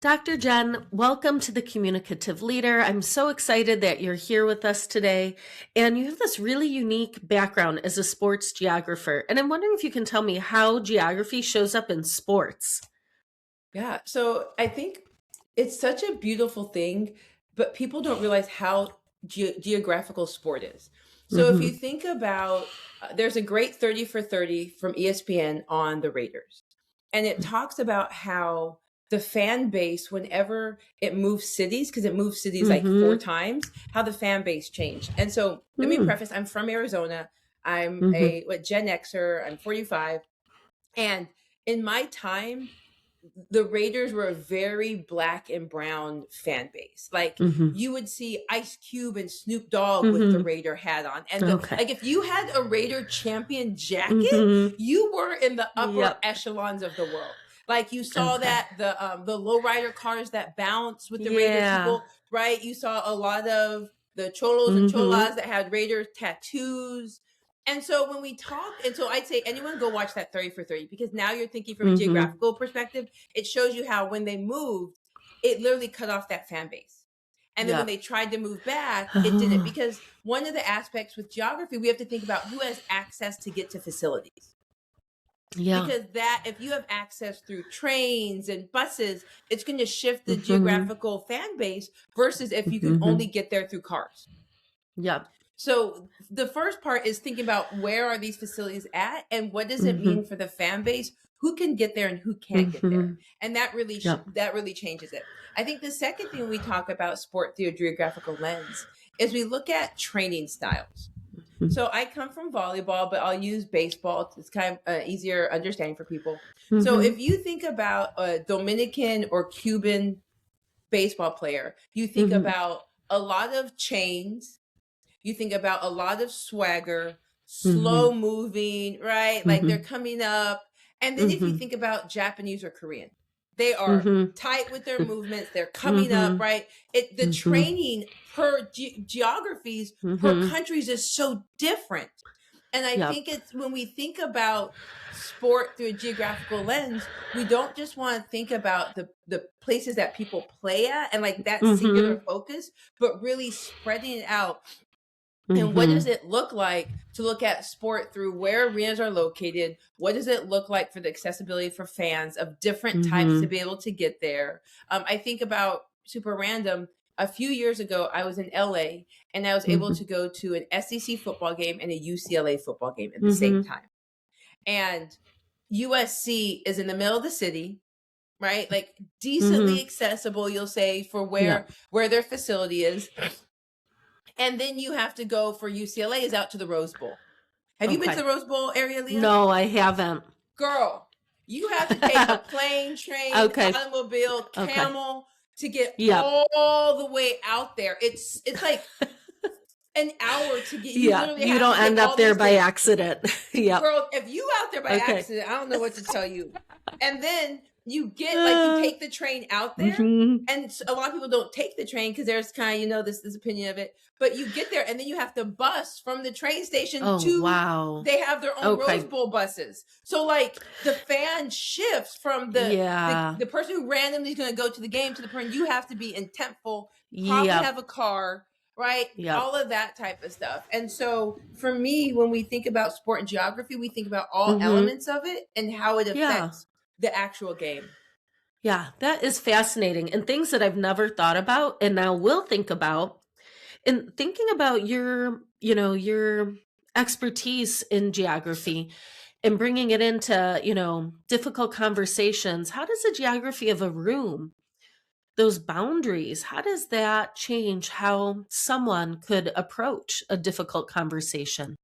Dr. Jen, welcome to the Communicative Leader. I'm so excited that you're here with us today. And you have this really unique background as a sports geographer. And I'm wondering if you can tell me how geography shows up in sports. Yeah, so I think it's such a beautiful thing, but people don't realize how geographical sport is. So if you think about, there's a great 30 for 30 from ESPN on the Raiders, and it talks about how the fan base, whenever it moves cities, because it moves cities like 4 times, how the fan base changed. And so let me preface, I'm from Arizona. I'm a Gen Xer, I'm 45. And in my time, the Raiders were a very black and brown fan base. Like you would see Ice Cube and Snoop Dogg with the Raider hat on. And like if you had a Raider champion jacket, you were in the upper echelons of the world. Like you saw that the lowrider cars that bounce with the Raider people, right? You saw a lot of the cholos and cholas that had Raider tattoos. And so when we talk, and so I'd say anyone go watch that 30 for 30, because now you're thinking from a geographical perspective. It shows you how when they moved, it literally cut off that fan base. And then when they tried to move back, it didn't. Because one of the aspects with geography, we have to think about who has access to get to facilities. Yeah. Because that, if you have access through trains and buses, it's going to shift the geographical fan base versus if you can only get there through cars. Yeah. So the first part is thinking about where are these facilities at and what does it mean for the fan base? Who can get there and who can't get there? And that really that really changes it. I think the second thing we talk about sport through a geographical lens is we look at training styles. So I come from volleyball, but I'll use baseball. It's kind of easier understanding for people. So if you think about a Dominican or Cuban baseball player, you think about a lot of chains. You think about a lot of swagger, slow moving, right? Like they're coming up. And then if you think about Japanese or Korean, they are tight with their movements. They're coming up, right? The training per geographies, per countries is so different. And I think it's when we think about sport through a geographical lens, we don't just want to think about the places that people play at and like that singular focus, but really spreading it out. And what does it look like to look at sport through where arenas are located? What does it look like for the accessibility for fans of different types to be able to get there? I think about super random. A few years ago, I was in LA and I was able to go to an SEC football game and a UCLA football game at the same time. And USC is in the middle of the city, right? Like decently accessible, you'll say, for where their facility is. And then you have to go for UCLA is out to the Rose Bowl. Have you been to the Rose Bowl area, Leah? No, I haven't. Girl, you have to take a plane, train, automobile, camel to get all the way out there. It's like an hour to get. You don't end up there by accident. Girl, if you out there by accident, I don't know what to tell you. And then you get you take the train out there, and a lot of people don't take the train because there's kind of this opinion of it. But you get there, and then you have to bus from the train station to. They have their own Rose Bowl buses, so like the fan shifts from the person who randomly is going to go to the game to the person you have to be intentful, probably have a car. Right? All of that type of stuff. And so for me, when we think about sport and geography, we think about all elements of it and how it affects the actual game. Yeah, that is fascinating. And things that I've never thought about and now will think about. And thinking about your expertise in geography and bringing it into, difficult conversations, how does the geography of a room, those boundaries, how does that change how someone could approach a difficult conversation?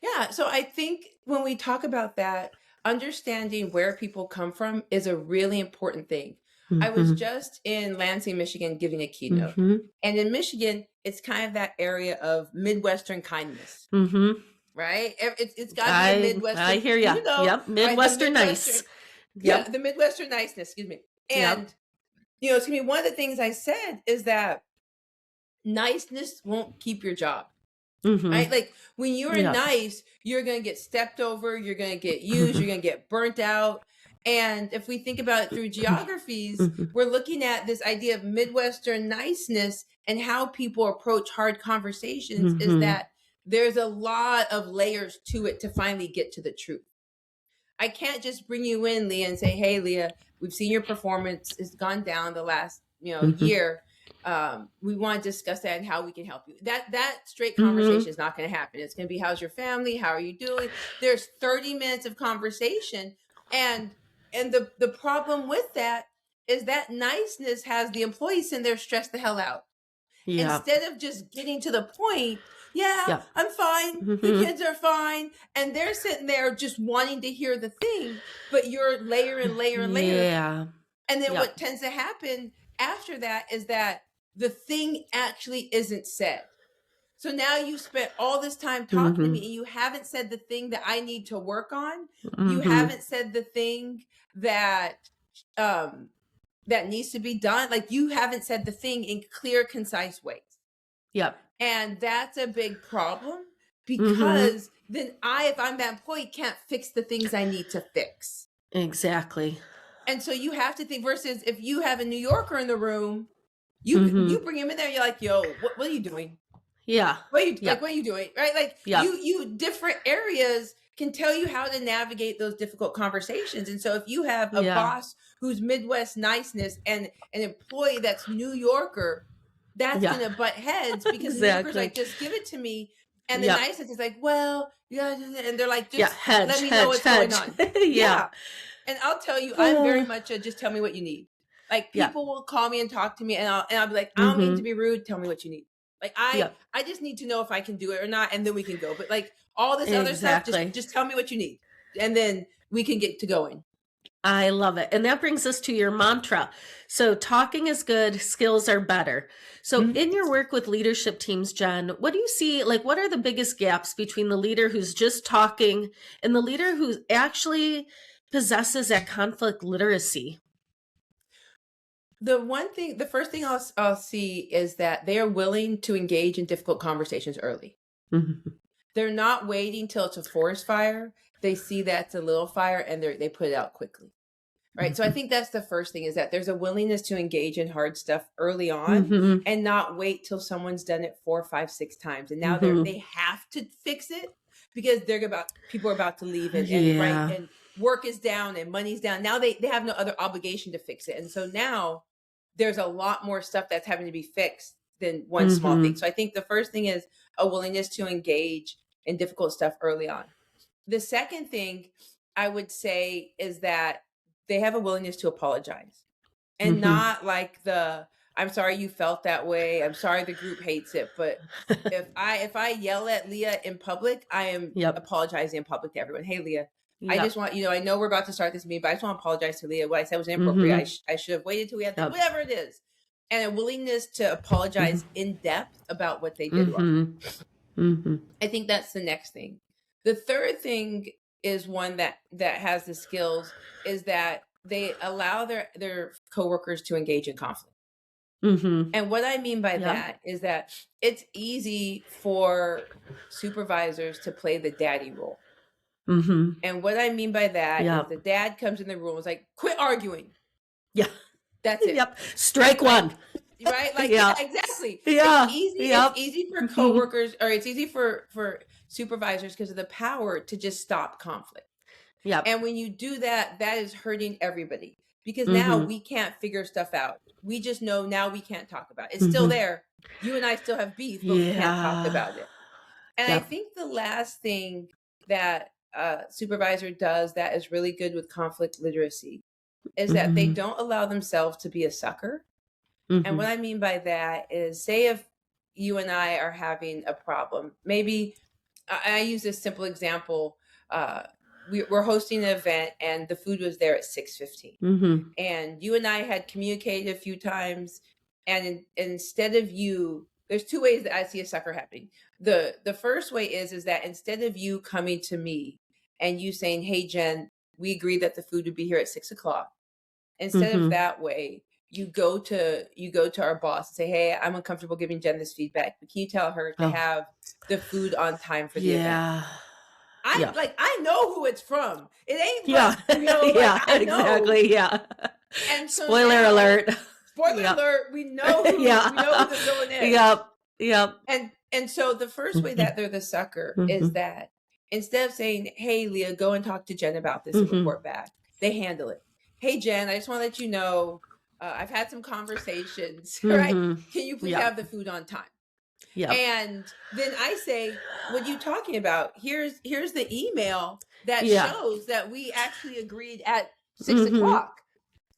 Yeah, so I think when we talk about that, understanding where people come from is a really important thing. I was just in Lansing, Michigan, giving a keynote. And in Michigan, it's kind of that area of Midwestern kindness. Right? It's got to be a Midwestern. I hear you. Yep, Midwestern nice. Yeah, the Midwestern niceness, excuse me. And excuse me, one of the things I said is that niceness won't keep your job. Right? Like when you're nice, you're going to get stepped over, you're going to get used, you're going to get burnt out. And if we think about it through geographies, we're looking at this idea of Midwestern niceness and how people approach hard conversations is that there's a lot of layers to it to finally get to the truth. I can't just bring you in, Leah, and say, hey, Leah, we've seen your performance has gone down the last, year. We want to discuss that and how we can help you. That straight conversation is not going to happen. It's going to be, how's your family? How are you doing? There's 30 minutes of conversation. And the problem with that is that niceness has the employees in there stressed the hell out. Yeah. Instead of just getting to the point, I'm fine. The kids are fine. And they're sitting there just wanting to hear the thing, but you're layer and layer and layer. Yeah. And then what tends to happen after that is that the thing actually isn't said. So now you spent all this time talking to me and you haven't said the thing that I need to work on. You haven't said the thing that that needs to be done. Like, you haven't said the thing in clear, concise ways. Yep. And that's a big problem because then if I'm that employee, can't fix the things I need to fix. Exactly. And so you have to think, versus if you have a New Yorker in the room, you bring him in there, you're like, yo, what are you doing? Yeah. What are you doing? Right? Like, you different areas can tell you how to navigate those difficult conversations. And so if you have a boss who's Midwest niceness and an employee that's New Yorker, that's going to butt heads because the New Yorker's like, just give it to me. And the niceness is like, well, and they're like, just let me know what's going on. And I'll tell you, I'm very much just tell me what you need. Like, people will call me and talk to me and I'll be like, I don't mean to be rude. Tell me what you need. Like, I just need to know if I can do it or not. And then we can go. But like, all this other stuff, just tell me what you need. And then we can get to going. I love it. And that brings us to your mantra. So talking is good, skills are better. So in your work with leadership teams, Jen, what do you see? Like, what are the biggest gaps between the leader who's just talking and the leader who actually possesses that conflict literacy? The first thing I'll see is that they are willing to engage in difficult conversations early. They're not waiting till it's a forest fire. They see that's a little fire and they put it out quickly. Right. So I think that's the first thing, is that there's a willingness to engage in hard stuff early on and not wait till someone's done it 4, 5, 6 times. And now they have to fix it because people are about to leave and work is down and money's down. Now they have no other obligation to fix it. And so now there's a lot more stuff that's having to be fixed than one small thing. So I think the first thing is a willingness to engage in difficult stuff early on. The second thing I would say is that they have a willingness to apologize and not like I'm sorry you felt that way. I'm sorry the group hates it. But if I yell at Leah in public, I am apologizing in public to everyone. Hey, Leah, I just want, I know we're about to start this meeting, but I just want to apologize to Leah. What I said was inappropriate. I should have waited till we had whatever it is. And a willingness to apologize in depth about what they did wrong. I think that's the next thing. The third thing is one that has the skills, is that they allow their coworkers to engage in conflict. And what I mean by that is that it's easy for supervisors to play the daddy role. And what I mean by that is the dad comes in the room and is like, quit arguing. Yeah. That's it. Strike one. Right? Like, exactly. It's easy. It's easy for coworkers, or it's easy for supervisors because of the power to just stop conflict. And when you do that, that is hurting everybody, because now we can't figure stuff out. We just know now we can't talk about it. It's still there. You and I still have beef, but we can't talk about it. And I think the last thing that a supervisor does that is really good with conflict literacy is that they don't allow themselves to be a sucker. And what I mean by that is, say if you and I are having a problem, maybe I use this simple example. We're hosting an event and the food was there at 6:15. And you and I had communicated a few times. And instead of there's 2 ways that I see a sucker happening. The first way is that instead of you coming to me and you saying, hey, Jen, we agreed that the food would be here at 6:00. Instead of that way, you go to our boss and say, hey, I'm uncomfortable giving Jen this feedback, but can you tell her to have the food on time for the event? Yeah. I know who it's from. It ain't Yeah. Yeah, I know. exactly. Yeah. And so Spoiler now, alert. spoiler Yep. alert, we know who the villain is. Yep. Yep. And so the first way that they're the sucker is that instead of saying, "Hey Leah, go and talk to Jen about this and report back," they handle it. "Hey Jen, I just want to let you know I've had some conversations, right? Can you please have the food on time?" Yep. And then I say, "What are you talking about? Here's the email that shows that we actually agreed at 6:00.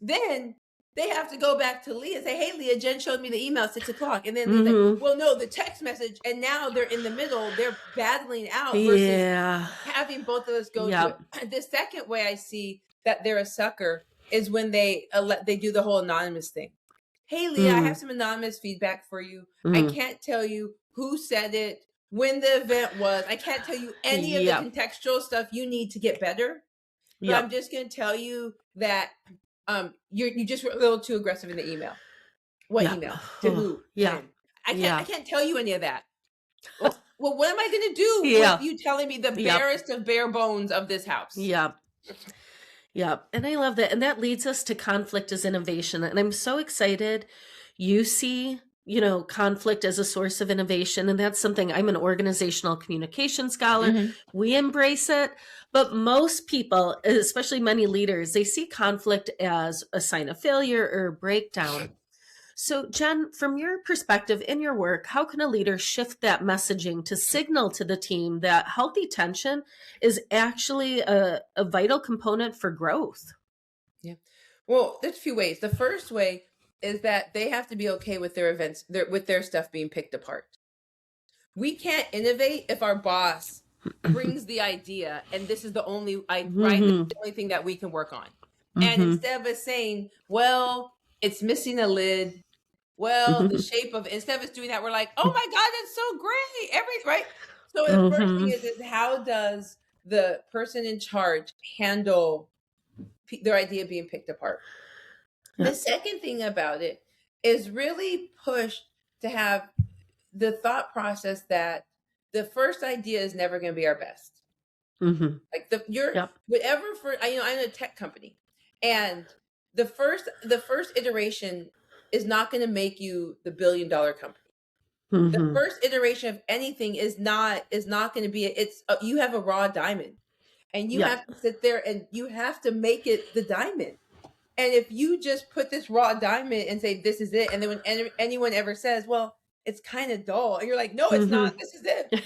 Then they have to go back to Leah and say, "Hey Leah, Jen showed me the email at 6:00." And then Leah's like, "Well, no, the text message." And now they're in the middle. They're battling out versus having both of us go to it. The second way I see that they're a sucker is when they do the whole anonymous thing. "Hey Leah, I have some anonymous feedback for you. I can't tell you who said it, when the event was. I can't tell you any of the contextual stuff you need to get better. But I'm just going to tell you that you just were a little too aggressive in the email." What email? To who? When? I can't tell you any of that. Well, what am I going to do with you telling me the barest of bare bones of this house? Yeah. And I love that. And that leads us to conflict as innovation. And I'm so excited you see, conflict as a source of innovation. And that's something, I'm an organizational communication scholar. We embrace it. But most people, especially many leaders, they see conflict as a sign of failure or breakdown. So, Jen, from your perspective in your work, how can a leader shift that messaging to signal to the team that healthy tension is actually a vital component for growth? Yeah. Well, there's a few ways. The first way is that they have to be okay with their events, with their stuff being picked apart. We can't innovate if our boss brings the idea and this is the only the only thing that we can work on. And instead of us saying, "Well, it's missing a lid. Well, the shape of," instead of us doing that, we're like, "Oh my God, that's so great." Right. So the first thing is how does the person in charge handle their idea being picked apart? The second thing about it is really push to have the thought process that the first idea is never going to be our best. Like whatever I'm in a tech company, and the first iteration is not going to make you the $1 billion company. The first iteration of anything is not going to be you have a raw diamond, and you have to sit there and you have to make it the diamond. And if you just put this raw diamond and say this is it, and then when anyone ever says, "Well, it's kind of dull," and you're like, "No, it's not. This is it."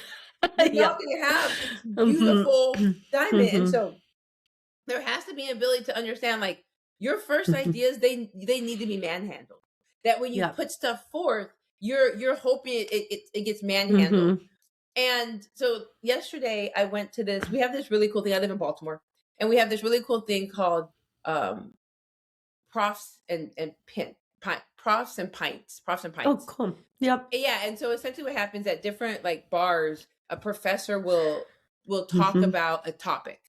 You're not going to have this beautiful diamond. And so there has to be an ability to understand, like, your first ideas, they need to be manhandled. That when you put stuff forth, you're hoping it gets manhandled. And so yesterday I went to this. We have this really cool thing. I live in Baltimore, and we have this really cool thing called profs and pints. Oh, cool. Yep. Yeah. And so essentially what happens at different like bars, a professor will talk about a topic,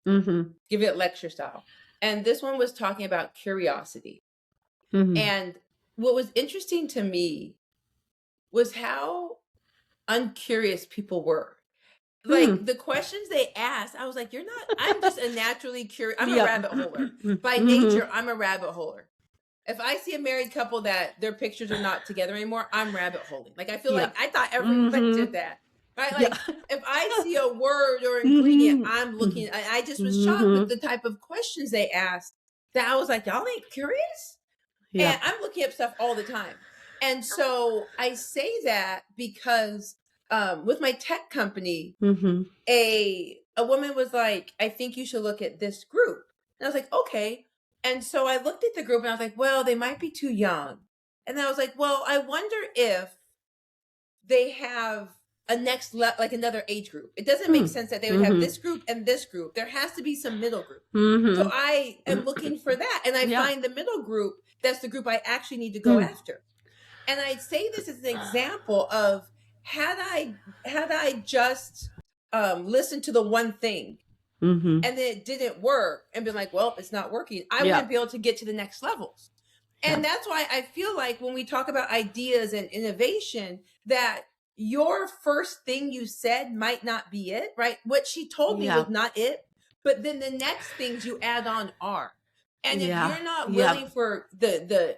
give it lecture style. And this one was talking about curiosity. And what was interesting to me was how uncurious people were. Like the questions they asked, I was like, I'm just a naturally curious, I'm a rabbit holer. By nature, I'm a rabbit holer. If I see a married couple that their pictures are not together anymore, I'm rabbit holing. Like I feel like I thought everyone did that. Right? Like if I see a word or ingredient, I'm looking, I just was shocked with the type of questions they asked that I was like, y'all ain't curious? And I'm looking up stuff all the time. And so I say that because with my tech company, a woman was like, "I think you should look at this group." And I was like, "Okay." And so I looked at the group and I was like, "Well, they might be too young." And I was like, "Well, I wonder if they have a like another age group. It doesn't make sense that they would have this group and this group. There has to be some middle group." So I am looking for that. And I find the middle group, that's the group I actually need to go after. And I say this as an example of had I just listened to the one thing and then it didn't work and been like, "Well, it's not working," I wouldn't be able to get to the next levels. And that's why I feel like when we talk about ideas and innovation, that your first thing you said might not be it, right? What she told me was not it, but then the next things you add on are. And if you're not willing for the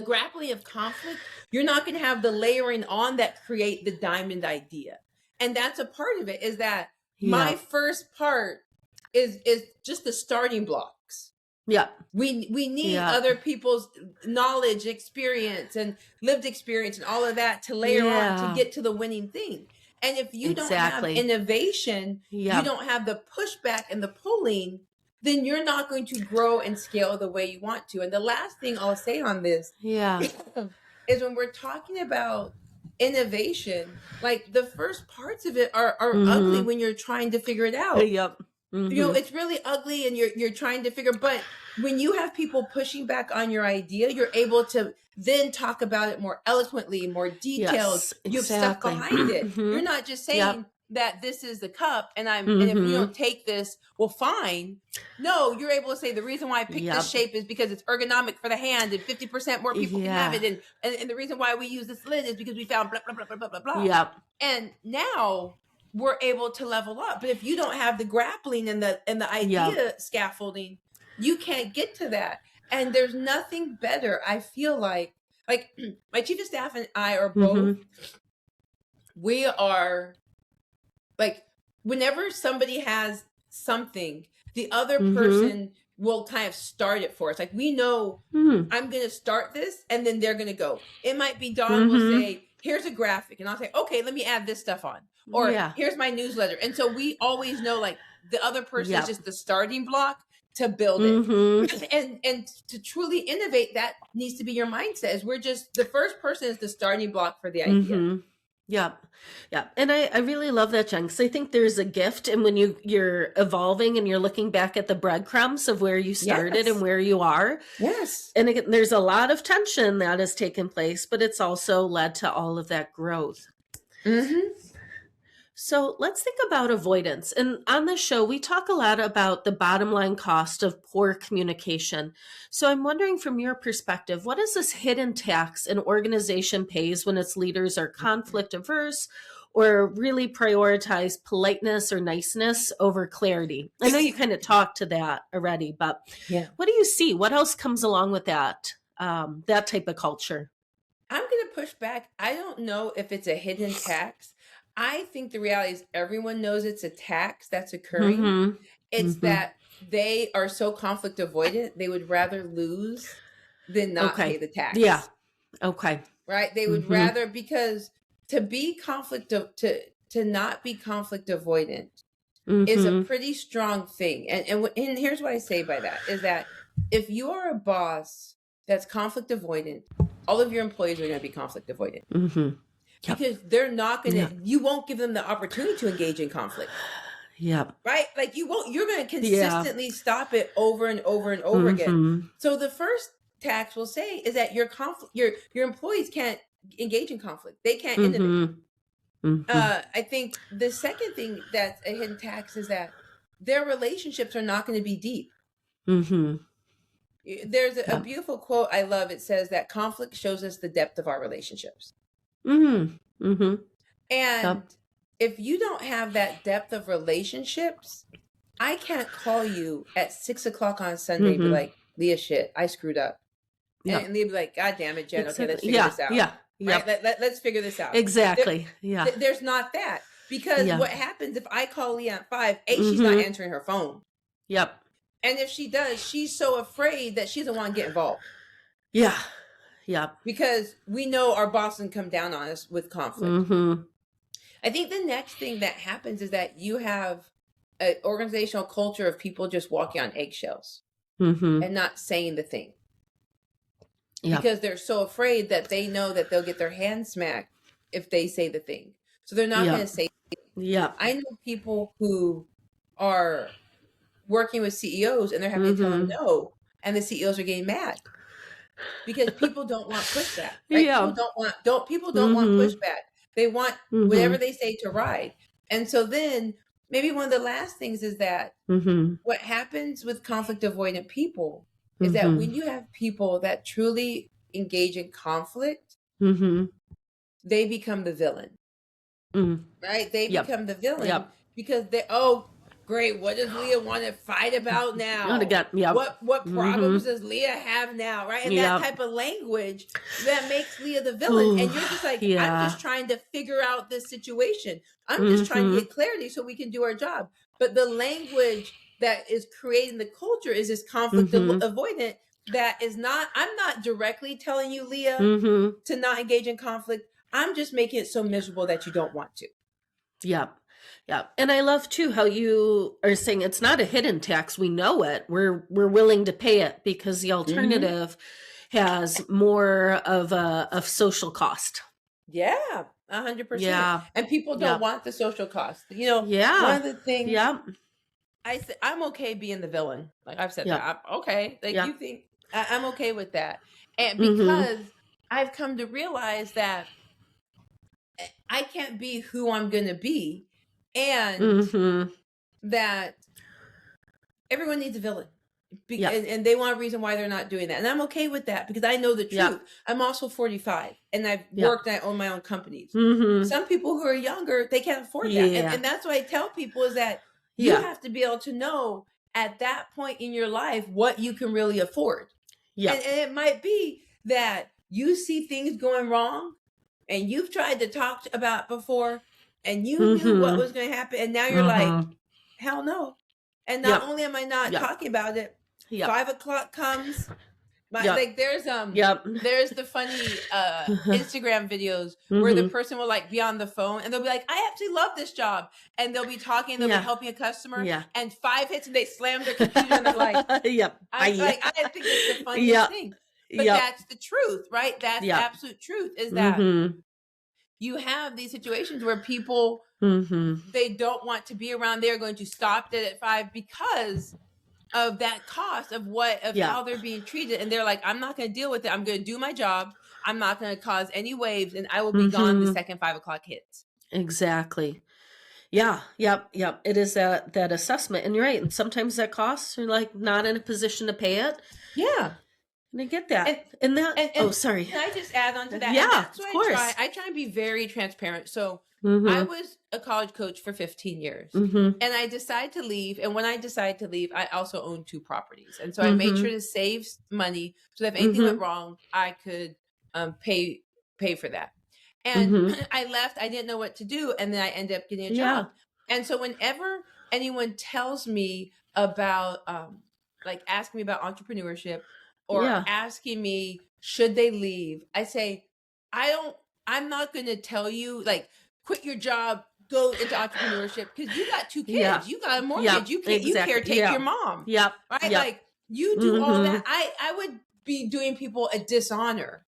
grappling of conflict, you're not going to have the layering on that create the diamond idea. And that's a part of it, is that my first part is just the starting blocks. Yeah. We need other people's knowledge, experience, and lived experience and all of that to layer on to get to the winning thing. And if you don't have innovation, you don't have the pushback and the pulling, then you're not going to grow and scale the way you want to. And the last thing I'll say on this is when we're talking about innovation, like the first parts of it are ugly when you're trying to figure it out. You know, it's really ugly and you're trying to figure, but when you have people pushing back on your idea, you're able to then talk about it more eloquently, more detailed. You have stuff behind it. You're not just saying that this is the cup and and if you don't take this, well, fine. No, you're able to say the reason why I picked this shape is because it's ergonomic for the hand and 50% more people can have it. And the reason why we use this lid is because we found blah, blah, blah, blah, blah, blah. And now we're able to level up. But if you don't have the grappling and the idea scaffolding, you can't get to that. And there's nothing better. I feel like my chief of staff and I are both, we are like, whenever somebody has something, the other person will kind of start it for us. Like, we know I'm going to start this and then they're going to go. It might be Dawn will say, here's a graphic. And I'll say, okay, let me add this stuff on. Or here's my newsletter. And so we always know, like, the other person is just the starting block to build it. And to truly innovate, that needs to be your mindset, is we're just, the first person is the starting block for the idea. Yeah. And I really love that, Jen, because I think there's a gift. And when you're evolving and you're looking back at the breadcrumbs of where you started and where you are. And again, there's a lot of tension that has taken place, but it's also led to all of that growth. So let's think about avoidance. And on this show, we talk a lot about the bottom line cost of poor communication. So I'm wondering, from your perspective, what is this hidden tax an organization pays when its leaders are conflict averse or really prioritize politeness or niceness over clarity? I know you kind of talked to that already, but what do you see? What else comes along with that, that type of culture? I'm going to push back. I don't know if it's a hidden tax. I think the reality is everyone knows it's a tax that's occurring. It's that they are so conflict avoidant, they would rather lose than not pay the tax. Right? They would rather, because to be to not be conflict avoidant is a pretty strong thing. And here's what I say by that, is that if you are a boss that's conflict avoidant, all of your employees are going to be conflict avoidant. Because they're not going to, you won't give them the opportunity to engage in conflict. Right? Like, you won't, you're going to consistently stop it over and over and over again. So the first tax we'll say is that your employees can't engage in conflict. They can't innovate. I think the second thing that's a hidden tax is that their relationships are not going to be deep. There's a beautiful quote I love. It says that conflict shows us the depth of our relationships. And if you don't have that depth of relationships, I can't call you at 6 o'clock on Sunday and be like, Leah, shit, I screwed up. And Leah be like, God damn it, Jen. Okay, let's figure this out. Right? Let's figure this out. There's not that. Because what happens if I call Leah at 5, she's not answering her phone. And if she does, she's so afraid that she doesn't want to get involved. Because we know our boss can come down on us with conflict. I think the next thing that happens is that you have an organizational culture of people just walking on eggshells and not saying the thing. Because they're so afraid that they know that they'll get their hand smacked if they say the thing. So they're not going to say I know people who are working with CEOs and they're having to tell them no, and the CEOs are getting mad. Because people don't want pushback. Right? People don't want pushback. They want whatever they say to ride. And so then maybe one of the last things is that what happens with conflict avoidant people is that when you have people that truly engage in conflict, they become the villain, right? They Yep. become the villain Yep. because oh, great, what does Leah want to fight about now? Again. Yep. What problems does Leah have now, right? And that type of language that makes Leah the villain. And you're just like, I'm just trying to figure out this situation. I'm just trying to get clarity so we can do our job. But the language that is creating the culture is this conflict avoidant that is not, I'm not directly telling you, Leah, to not engage in conflict. I'm just making it so miserable that you don't want to. Yep. Yep. And I love too how you are saying it's not a hidden tax. We know it. We're willing to pay it because the alternative has more of social cost. Yeah, 100%. Yeah. And people don't want the social cost. You know, yeah. One of the things Yep. I said, I'm okay being the villain. Like I've said that. I'm okay. Like you think I'm okay with that. And because I've come to realize that I can't be who I'm going to be, and that everyone needs a villain. And they want a reason why they're not doing that. And I'm okay with that because I know the truth. I'm also 45 and I've worked and I own my own companies. Some people who are younger, they can't afford that. And that's what I tell people is that you have to be able to know at that point in your life what you can really afford. And it might be that you see things going wrong and you've tried to talk about before and you knew what was going to happen. And now you're like, hell no. And not only am I not talking about it, 5 o'clock comes. Like there's the funny Instagram videos where the person will like be on the phone and they'll be like, I actually love this job, and they'll be talking, they'll be helping a customer, and 5 hits and they slam their computer and they're like, I think it's the funniest thing, but that's the truth, right? That's the absolute truth is that you have these situations where people they don't want to be around. They're going to stop it at 5 because of that cost of how they're being treated. And they're like, I'm not going to deal with it. I'm going to do my job. I'm not going to cause any waves, and I will be gone the second 5 o'clock hits. Exactly. Yeah. Yep. It is that assessment. And you're right. And sometimes that costs are like not in a position to pay it. Yeah. And I get that. Sorry. Can I just add on to that? Yeah, that's of course. I try and be very transparent. So I was a college coach for 15 years and I decided to leave. And when I decided to leave, I also owned 2 properties. And so I made sure to save money so that if anything went wrong, I could pay for that. And I left. I didn't know what to do. And then I ended up getting a job. And so whenever anyone tells me about like asking me about entrepreneurship or asking me, should they leave? I say, I'm not going to tell you like, quit your job, go into entrepreneurship because you got 2 kids, you got a mortgage, you caretake your mom, right? Like you do all that. I would be doing people a dishonor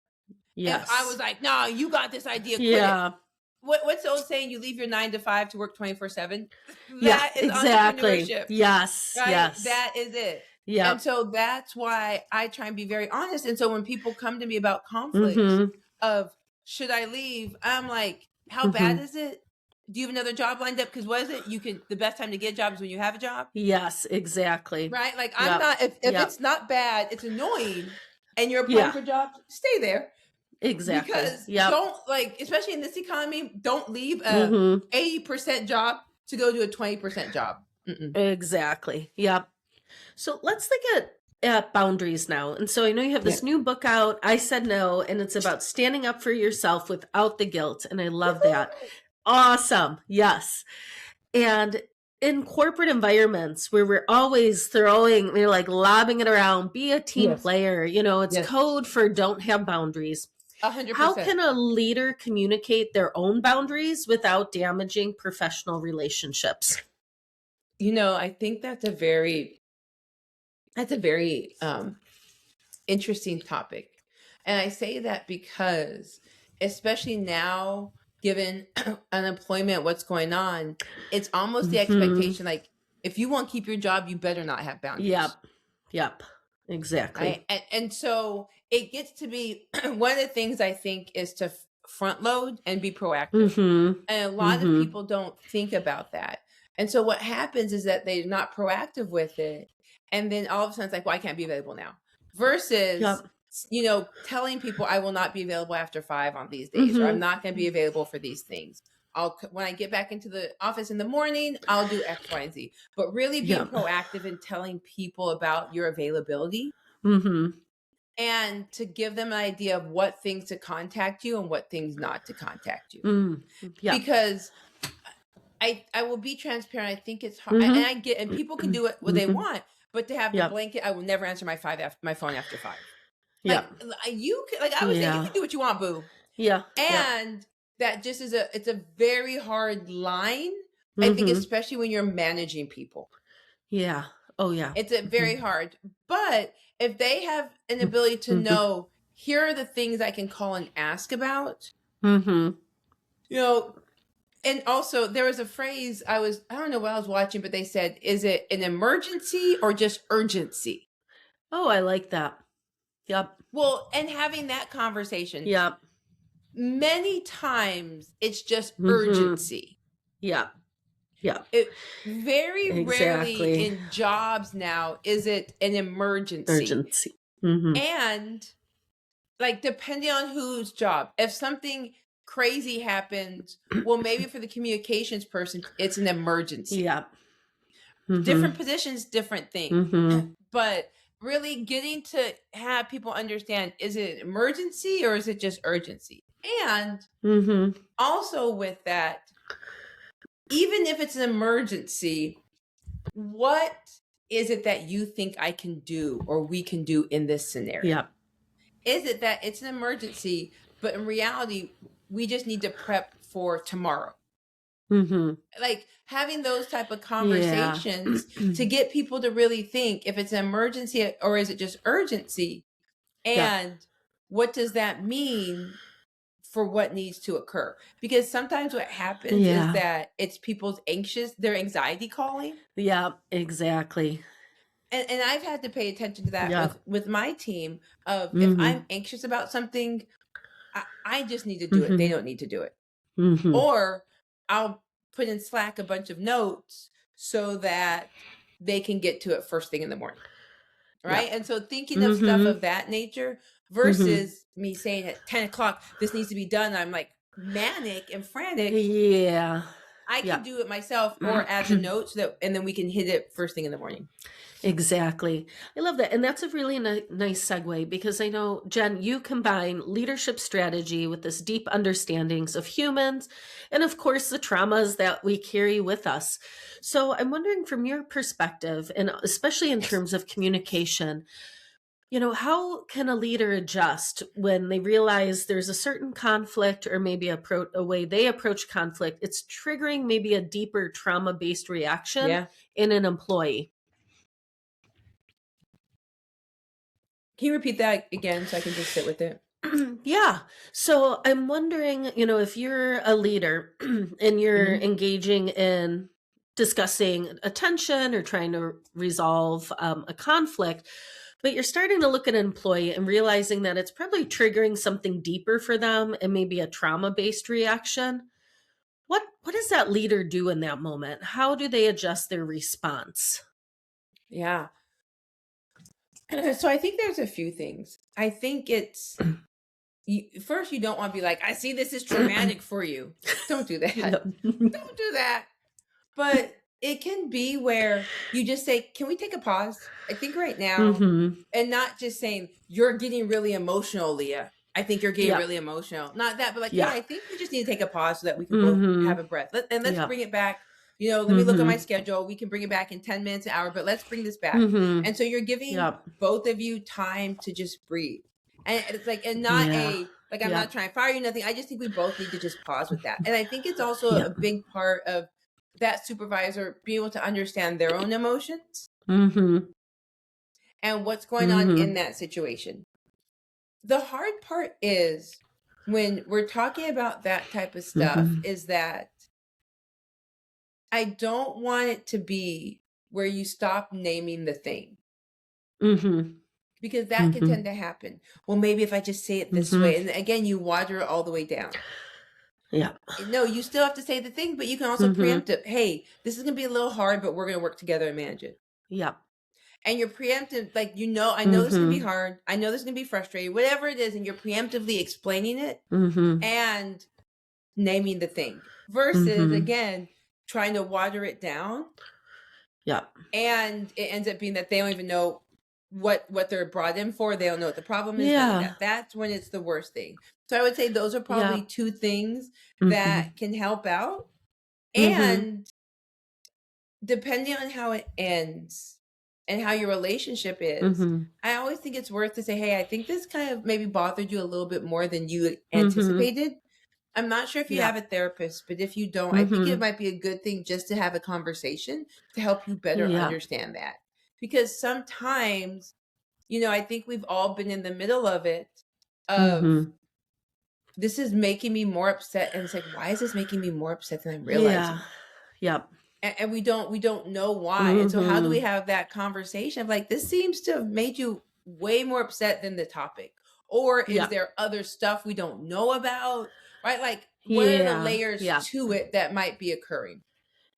if I was like, no, you got this idea, quit it. What's the old saying? You leave your 9 to 5 to work 24/7. That is entrepreneurship. Yes, right? yes, that is it. Yeah. And so that's why I try and be very honest. And so when people come to me about conflict of should I leave, I'm like, how bad is it? Do you have another job lined up? Because what is it? The best time to get a job is when you have a job. Yes, exactly. Right? Like I'm not, if it's not bad, it's annoying and you're applying for jobs, stay there. Exactly. Because don't like, especially in this economy, don't leave a 80% job to go do a 20% job. Exactly. Yep. So let's look at boundaries now. And so I know you have this new book out, I Said No, and it's about standing up for yourself without the guilt. And I love that. Awesome. Yes. And in corporate environments where we're always we're like lobbing it around, be a team player, it's code for don't have boundaries. 100%. How can a leader communicate their own boundaries without damaging professional relationships? I think that's a very interesting topic. And I say that because, especially now, given unemployment, what's going on, it's almost the expectation, like, if you want to keep your job, you better not have boundaries. Yep. Exactly. Right? And so it gets to be, one of the things I think is to front load and be proactive. And a lot of people don't think about that. And so what happens is that they're not proactive with it. And then all of a sudden it's like, well, I can't be available now. Versus telling people I will not be available after 5 on these days, or I'm not going to be available for these things. When I get back into the office in the morning, I'll do X, Y, and Z. But really being proactive in telling people about your availability and to give them an idea of what things to contact you and what things not to contact you. Because I will be transparent. I think it's hard, and people can do what they want, but to have the blanket, I will never answer my phone after 5. Like you can, I would say, you can do what you want, boo. And that just it's a very hard line. I think, especially when you're managing people. It's a very hard. But if they have an ability to know, here are the things I can call and ask about, and also there was a phrase I don't know what I was watching, but they said, is it an emergency or just urgency? Oh, I like that. Well, and having that conversation. Many times it's just urgency. Very rarely in jobs now is it an emergency. And like, depending on whose job, if something crazy happens, well, maybe for the communications person, it's an emergency. Different positions, different things. But really getting to have people understand, is it an emergency or is it just urgency? And also with that, even if it's an emergency, what is it that you think I can do or we can do in this scenario? Is it that it's an emergency, but in reality, we just need to prep for tomorrow? Like having those type of conversations to get people to really think if it's an emergency or is it just urgency, and what does that mean for what needs to occur? Because sometimes what happens is that it's people's their anxiety calling. Exactly. And I've had to pay attention to that with my team of, if I'm anxious about something, I just need to do it. They don't need to do it. Or I'll put in Slack a bunch of notes so that they can get to it first thing in the morning. Right. And so thinking of stuff of that nature versus me saying at 10 o'clock, this needs to be done. I'm like manic and frantic. I can do it myself or add the notes and then we can hit it first thing in the morning. Exactly. I love that. And that's a really nice segue, because I know, Jen, you combine leadership strategy with this deep understandings of humans and, of course, the traumas that we carry with us. So I'm wondering, from your perspective, and especially in terms of communication, how can a leader adjust when they realize there's a certain conflict, or maybe a way they approach conflict, it's triggering maybe a deeper trauma-based reaction in an employee? Can you repeat that again so I can just sit with it? So I'm wondering, if you're a leader and you're engaging in discussing a tension or trying to resolve a conflict, but you're starting to look at an employee and realizing that it's probably triggering something deeper for them and maybe a trauma-based reaction. What does that leader do in that moment? How do they adjust their response? So I think there's a few things. I think it's, first, you don't want to be like, I see this is traumatic for you. Don't do that. Don't do that. But it can be where you just say, can we take a pause? I think right now, and not just saying, you're getting really emotional, Leah. I think you're getting really emotional. Not that, but like, I think we just need to take a pause so that we can both have a breath. Let's bring it back. Let me look at my schedule. We can bring it back in 10 minutes, an hour, but let's bring this back. And so you're giving both of you time to just breathe. And it's like, and not I'm not trying to fire you, nothing. I just think we both need to just pause with that. And I think it's also a big part of that supervisor being able to understand their own emotions and what's going on in that situation. The hard part is when we're talking about that type of stuff is that I don't want it to be where you stop naming the thing. Because that can tend to happen. Well, maybe if I just say it this way, and again, you water it all the way down. No, you still have to say the thing, but you can also preempt it. Hey, this is going to be a little hard, but we're going to work together and manage it. and you're preemptive, like, I know this is gonna be Mhm. hard. I know this is gonna be frustrating, whatever it is, and you're preemptively explaining it Mhm. and naming the thing versus, Mhm. again, trying to water it down, Yep. and it ends up being that they don't even know what they're brought in for. They don't know what the problem is, none of Yeah. that. That's when it's the worst thing. So I would say those are probably Yep. two things Mhm. that can help out. Mhm. And depending on how it ends and how your relationship is, Mhm. I always think it's worth to say, hey, I think this kind of maybe bothered you a little bit more than you Mhm. anticipated. I'm not sure if you have Yep. a therapist, but if you don't, I think it Mhm. might be a good thing just to have a conversation to help you better Yep. understand that. Because sometimes, I think we've all been in the middle of it, of Mhm. this is making me more upset. And it's like, why is this making me more upset than I'm Yeah. realizing? Yep. And we don't know why. And so how do we Mhm. have that conversation of like, this seems to have made you way more upset than the topic? Or is Yep. there other stuff we don't know about? Right? Like, what are the Yeah. layers Yeah. to it that might be occurring?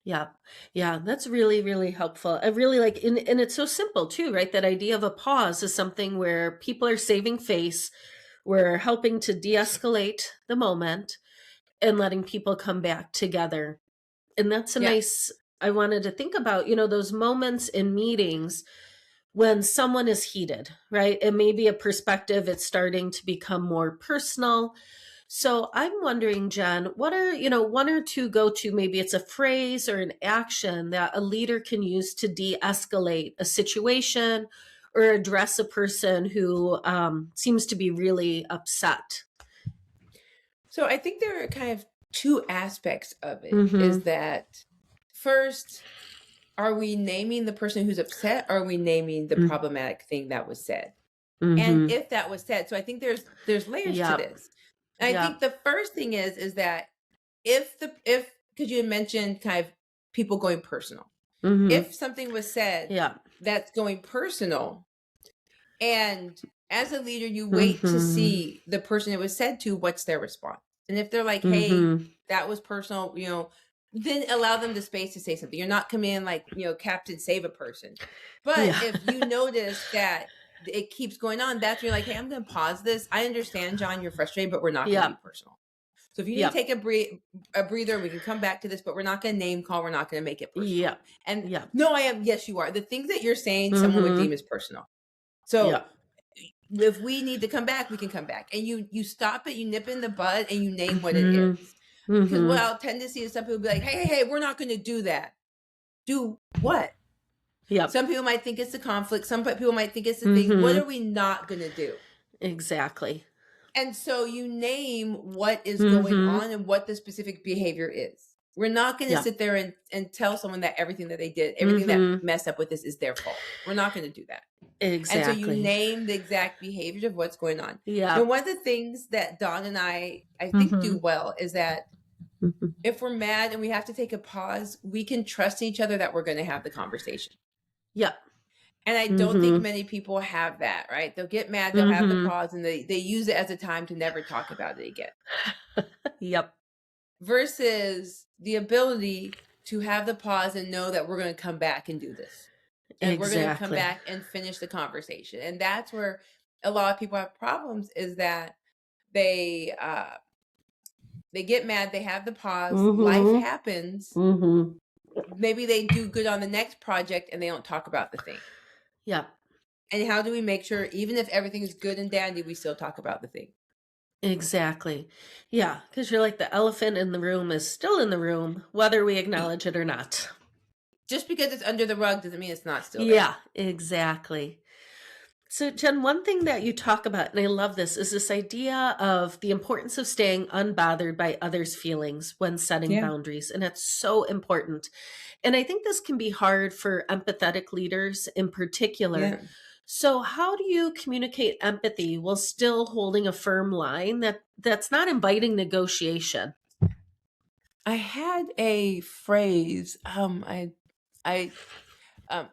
Yeah. Yeah. That's really, really helpful. I really like, and it's so simple too, right? That idea of a pause is something where people are saving face. We're helping to de escalate the moment and letting people come back together. And that's a Yeah. nice, I wanted to think about, those moments in meetings when someone is heated, right? It may be a perspective, it's starting to become more personal. So I'm wondering, Jen, what are, one or two go to, maybe it's a phrase or an action that a leader can use to de escalate a situation or address a person who seems to be really upset? So I think there are kind of two aspects of it, is Mm that first, are we naming the person who's upset, or are we naming the hmm. Mm problematic thing that was said? And hmm. if that was said, so I think there's layers to Yep. this. And I think Yep. the first thing is that if because you had mentioned kind of people going personal. Mm hmm. If something was said Yep. that's going personal, and as a leader you Mm wait to hmm. see the person it was said to, what's their response. And if they're like, Mm hey, hmm. that was personal, then allow them the space to say something. You're not coming in like, Captain Save a person. But Yeah. if you notice that it keeps going on, that's when you're like, hey, I'm going to pause this. I understand, John, you're frustrated, but we're not going to be Yep. personal. So if you need to Yep. take a breather, we can come back to this, but we're not going to name call. We're not going to make it personal. Yep. And Yep. no, I am. Yes, you are. The things that you're saying, Mm someone would deem hmm. as personal. So Yep. if we need to come back, we can come back. And you stop it, you nip in the bud, and you name what it Mm is. hmm. Mm Because hmm. what I'll tend to see is some people be like, hey, we're not going to do that. Do what? Yep. Some people might think it's the conflict. Some people might think it's the Mm thing. What hmm. are we not going to do? Exactly. And so you name what is Mm going hmm. on and what the specific behavior is. We're not going to Yep. sit there and tell someone that everything that they did, Mm everything that hmm. messed up with this is their fault. We're not going to do that. And so you Exactly. name the exact behaviors of what's going on. Yep. One of the things that Dawn and I Mm think do hmm. well is that Mm hmm. if we're mad and we have to take a pause, we can trust each other that we're going to have the conversation. Yep. And I Mm don't think hmm. many people have that, right? They'll get mad, they'll Mm have the hmm. pause, and they use it as a time to never talk about it again. Yep. Versus the ability to have the pause and know that we're going to come back and do this. And we're going to come Exactly. back and finish the conversation. And that's where a lot of people have problems, is that they get mad, they have the pause, Mm life hmm. happens, Mm hmm. maybe they do good on the next project and they don't talk about the thing. Yep. And how do we make sure, even if everything is good and dandy, we still talk about the thing? Exactly. Yeah. Because you're like, the elephant in the room is still in the room, whether we acknowledge it or not. Just because it's under the rug doesn't mean it's not still there. Yeah. Exactly. So, Jen, one thing that you talk about, and I love this, is this idea of the importance of staying unbothered by others' feelings when setting Yeah. boundaries. And it's so important. And I think this can be hard for empathetic leaders in particular. Yeah. So, how do you communicate empathy while still holding a firm line that's not inviting negotiation? I had a phrase.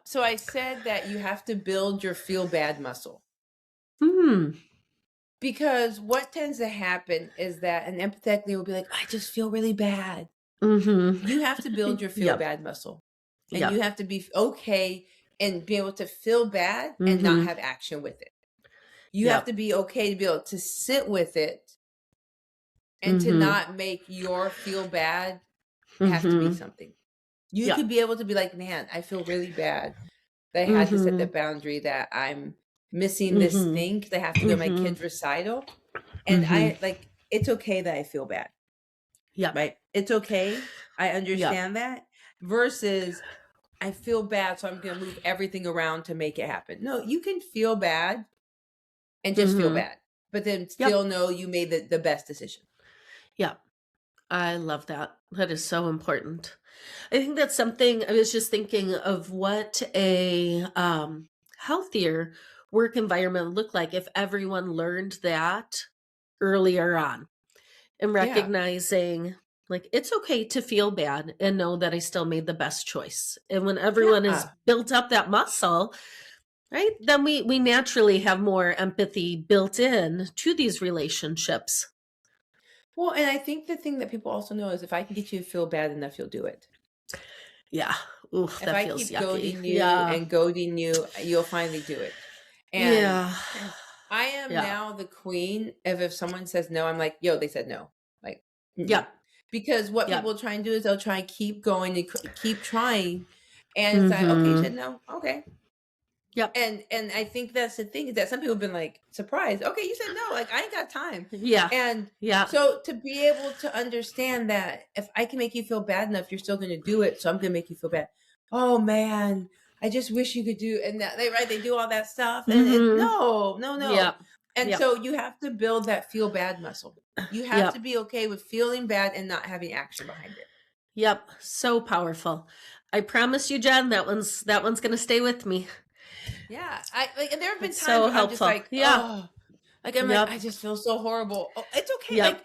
So I said that you have to build your feel bad muscle. Hmm. Because what tends to happen is that an empathetic leader will be like, I just feel really bad. Mm-hmm. You have to build your feel Yep. bad muscle. And you Yep. have to be okay and be able to feel bad and not have action with it. You have to be okay to be able to sit with it and to not make your feel bad have to be something. You could be able to be like, man, I feel really bad that I had to set the boundary that I'm missing this thing because I have to go to my kid's recital. And I like, it's okay that I feel bad. Yeah. Right. It's okay. I understand that versus I feel bad. So I'm going to move everything around to make it happen. No, you can feel bad and just feel bad, but then still know you made the best decision. Yeah. I love that. That is so important. I think that's something I was just thinking of what a healthier work environment would look like if everyone learned that earlier on and recognizing like it's okay to feel bad and know that I still made the best choice. And when everyone has built up that muscle, right, then we naturally have more empathy built in to these relationships. Well, and I think the thing that people also know is if I can get you to feel bad enough, you'll do it. Yeah. Oof, if that I feels keep yucky. goading you and goading you, you'll finally do it. And I am now the queen of if someone says no, I'm like, yo, they said no. Like, because what people try and do is they'll try and keep going and keep trying. And it's like, okay, you said no. Okay. Yep. And I think that's the thing is that some people have been like surprised. Okay, you said no. Like I ain't got time. Yeah. And so to be able to understand that if I can make you feel bad enough, you're still going to do it. So I'm going to make you feel bad. Oh man, I just wish you could do. And that they do all that stuff. And no. Yeah. And so you have to build that feel bad muscle. You have to be okay with feeling bad and not having action behind it. Yep. So powerful. I promise you, Jen, that one's going to stay with me. Yeah, and there have been times so where I'm helpful. just like, oh, like I'm like, I just feel so horrible. Oh, it's okay. Like,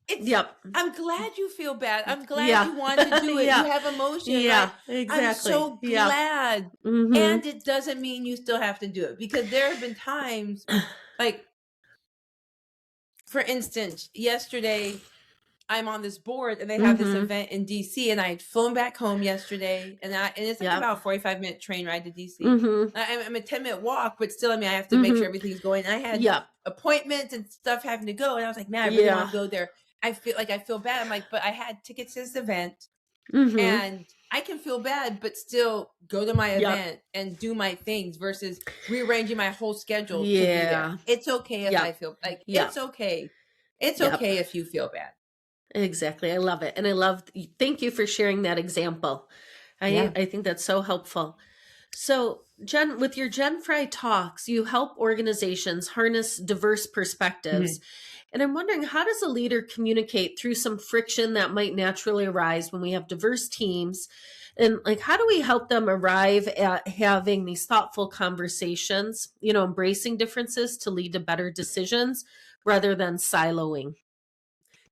it's. I'm glad you feel bad. I'm glad you want to do it. You have emotion. Yeah, right? exactly. I'm so glad, and it doesn't mean you still have to do it because there have been times, like, for instance, yesterday. I'm on this board and they have this event in DC and I had flown back home yesterday and it's like about a 45-minute train ride to DC. I'm a 10-minute walk, but still, I mean, I have to make sure everything's going. And I had appointments and stuff having to go. And I was like, man, I really want to go there. I feel bad. I'm like, but I had tickets to this event and I can feel bad, but still go to my event and do my things versus rearranging my whole schedule to be there. It's okay if I feel like it's okay. It's okay if you feel bad. Exactly. I love it. And thank you for sharing that example. I think that's so helpful. So Jen, with your JenFryTalks, you help organizations harness diverse perspectives. And I'm wondering, how does a leader communicate through some friction that might naturally arise when we have diverse teams? And like, how do we help them arrive at having these thoughtful conversations, embracing differences to lead to better decisions rather than siloing?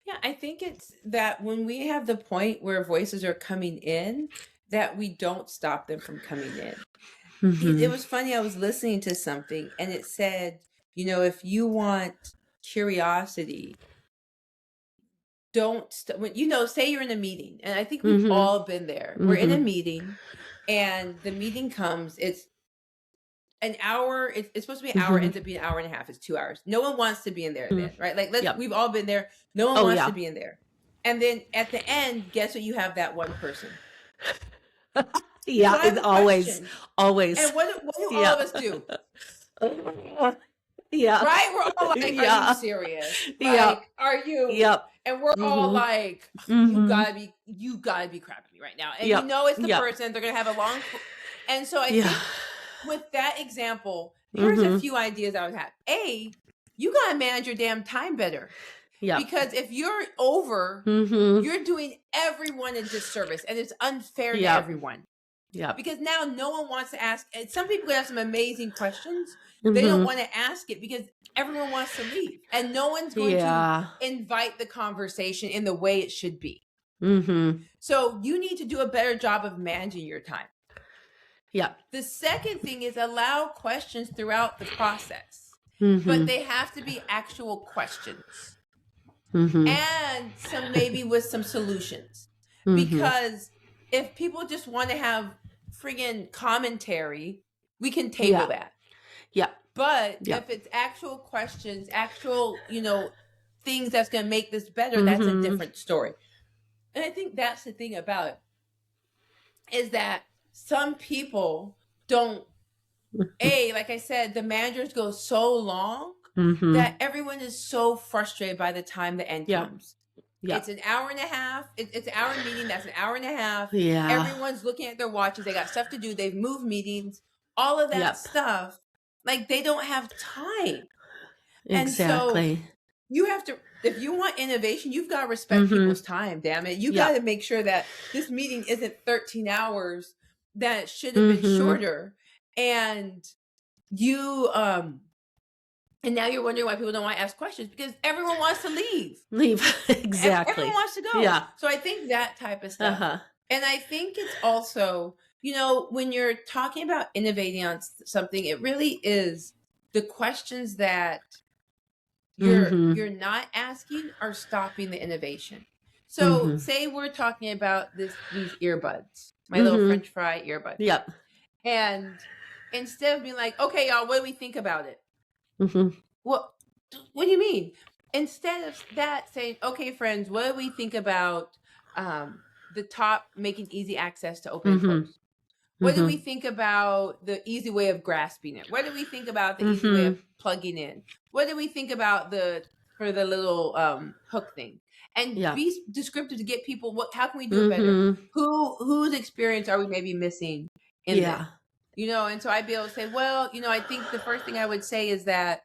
Yeah, I think it's that when we have the point where voices are coming in, that we don't stop them from coming in. It was funny. I was listening to something and it said, if you want curiosity, don't, say you're in a meeting. And I think we've all been there. We're in a meeting and the meeting comes, it's an hour. It's supposed to be an hour, ends up being an hour and a half. It's 2 hours. No one wants to be in there then, right? Like we've all been there. No one wants to be in there. And then at the end, guess what? You have that one person. It's always. And what do all of us do? Right? We're all like, are you serious? Like, are you? And we're all like, you gotta be crapping me right now. And it's the person, they're gonna have a long and so I think with that example, here's a few ideas I would have. You gotta manage your damn time better. Because if you're over, you're doing everyone a disservice and it's unfair to everyone. Because now no one wants to ask. And some people have some amazing questions. They don't want to ask it because everyone wants to leave. And no one's going to invite the conversation in the way it should be. So you need to do a better job of managing your time. The second thing is allow questions throughout the process. But they have to be actual questions. And maybe with some solutions. Because if people just want to have friggin' commentary, we can table that. Yeah. But Yeah. if it's actual questions, actual, things that's going to make this better, that's a different story. And I think that's the thing about it, is that some people don't, like I said, the managers go so long that everyone is so frustrated by the time the end comes. Yeah. It's an hour and a half. It's an hour meeting. That's an hour and a half. Yeah. Everyone's looking at their watches. They got stuff to do. They've moved meetings. All of that stuff. Like, they don't have time. Exactly. And so you have to, if you want innovation, you've got to respect people's time, damn it. You got to make sure that this meeting isn't 13 hours, that it should have been shorter. And you, and now you're wondering why people don't want to ask questions, because everyone wants to leave. Exactly. Everyone wants to go. Yeah. So I think that type of stuff. And I think it's also, when you're talking about innovating on something, it really is the questions that you're not asking are stopping the innovation. So say we're talking about these earbuds, my little French fry earbuds. Yep. And instead of being like, okay, y'all, what do we think about it? What do you mean? Instead of that, saying, okay, friends, what do we think about the top making easy access to open and close? What do we think about the easy way of grasping it? What do we think about the easy way of plugging in? What do we think about for the little hook thing? And be descriptive to get people, how can we do it better? Whose experience are we maybe missing in that? And so I'd be able to say, well, I think the first thing I would say is that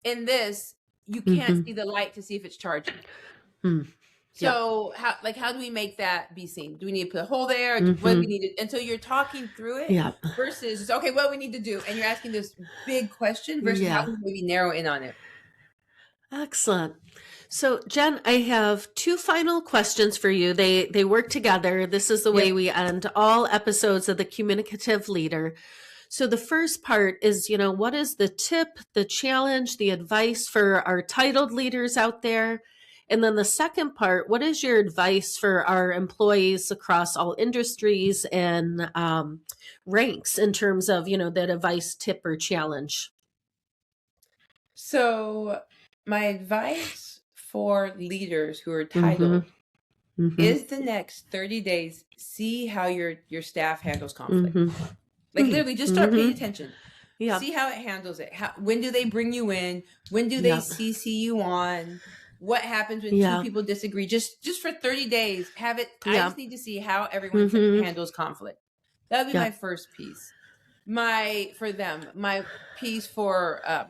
in this, you can't see the light to see if it's charging. So how do we make that be seen? Do we need to put a hole there? What do we need to, and so you're talking through it versus just, okay, what do we need to do? And you're asking this big question versus how we maybe narrow in on it. Excellent. So Jen, I have two final questions for you. They work together. This is the way we end all episodes of the Communicative Leader. So the first part is, what is the tip, the challenge, the advice for our titled leaders out there? And then the second part, what is your advice for our employees across all industries and ranks in terms of, that advice, tip, or challenge? So my advice for leaders who are titled is the next 30 days, see how your staff handles conflict. Like, literally just start paying attention. See how it handles it. When do they bring you in? When do they CC you on? What happens when two people disagree? Just for 30 days, have it. I just need to see how everyone handles conflict. That would be my first piece. My piece for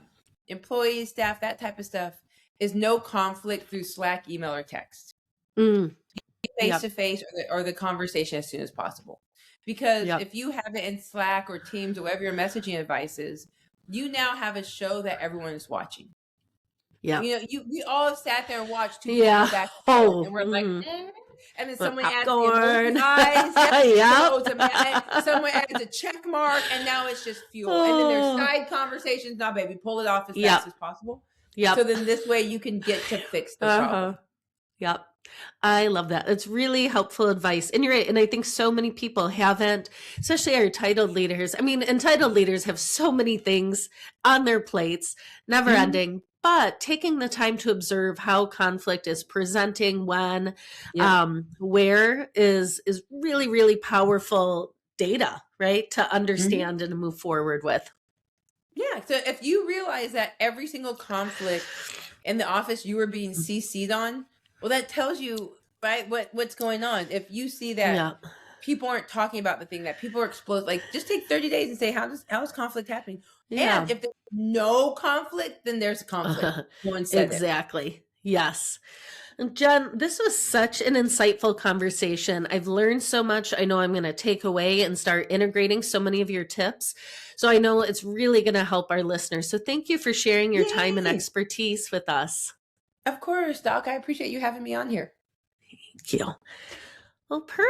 employees, staff, that type of stuff is no conflict through Slack, email, or text. Face to face or the conversation as soon as possible. Because if you have it in Slack or Teams or whatever your messaging advice is, you now have a show that everyone is watching. Yeah. We all have sat there and watched two people back and we're like, and then someone adds the eyes, someone adds a check mark, and now it's just fuel. And then there's side conversations. Now, baby, pull it off as fast as possible. So then this way you can get to fix the problem. I love that. It's really helpful advice. And you're right. And I think so many people haven't, especially our titled leaders. I mean, entitled leaders have so many things on their plates, never ending. But taking the time to observe how conflict is presenting when, where is really, really powerful data, right? To understand and move forward with. Yeah. So if you realize that every single conflict in the office you were being CC'd on, well, that tells you, right, what's going on. If you see that people aren't talking about the thing, that people are exploding, like, just take 30 days and say, how is conflict happening? And if there's no conflict, then there's a conflict. Exactly. Yes. Jen, this was such an insightful conversation. I've learned so much. I know I'm going to take away and start integrating so many of your tips. So I know it's really going to help our listeners. So thank you for sharing your time and expertise with us. Of course, Doc. I appreciate you having me on here. Thank you. Well, perfect.